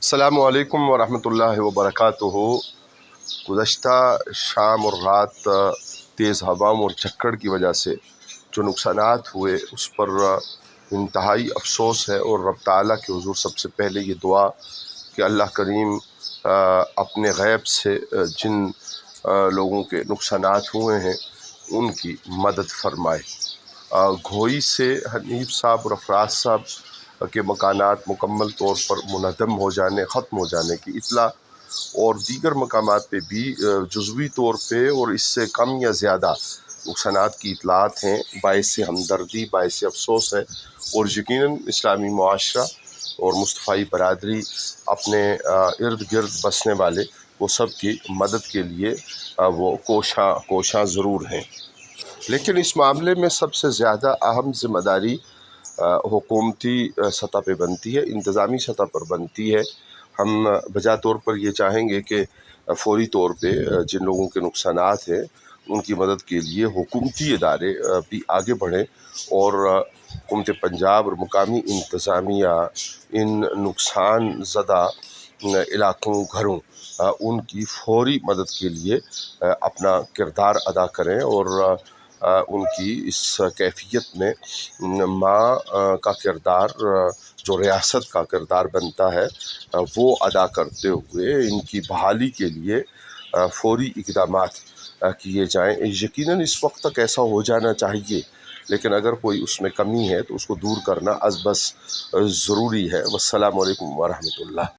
السلام علیکم ورحمۃ اللہ وبرکاتہ۔ گزشتہ شام اور رات تیز ہواؤں اور جھکڑ کی وجہ سے جو نقصانات ہوئے اس پر انتہائی افسوس ہے، اور رب تعالیٰ کے حضور سب سے پہلے یہ دعا کہ اللہ کریم اپنے غیب سے جن لوگوں کے نقصانات ہوئے ہیں ان کی مدد فرمائے۔ گھوئی سے حنیف صاحب اور افراز صاحب کے مکانات مکمل طور پر منہدم ہو جانے، ختم ہو جانے کی اطلاع، اور دیگر مقامات پہ بھی جزوی طور پہ اور اس سے کم یا زیادہ نقصانات کی اطلاعات ہیں، باعث ہمدردی، باعث افسوس ہے۔ اور یقیناً اسلامی معاشرہ اور مصطفی برادری اپنے ارد گرد بسنے والے وہ سب کی مدد کے لیے وہ کوشاں ضرور ہیں، لیکن اس معاملے میں سب سے زیادہ اہم ذمہ داری حکومتی سطح پہ بنتی ہے، انتظامی سطح پر بنتی ہے۔ ہم بجا طور پر یہ چاہیں گے کہ فوری طور پہ جن لوگوں کے نقصانات ہیں ان کی مدد کے لیے حکومتی ادارے بھی آگے بڑھیں، اور حکومت پنجاب اور مقامی انتظامیہ ان نقصان زدہ علاقوں، گھروں ان کی فوری مدد کے لیے اپنا کردار ادا کریں، اور ان کی اس کیفیت میں ماں کا کردار جو ریاست کا کردار بنتا ہے وہ ادا کرتے ہوئے ان کی بحالی کے لیے فوری اقدامات کیے جائیں۔ یقیناً اس وقت تک ایسا ہو جانا چاہیے، لیکن اگر کوئی اس میں کمی ہے تو اس کو دور کرنا از بس ضروری ہے۔ والسلام علیکم ورحمۃ اللہ۔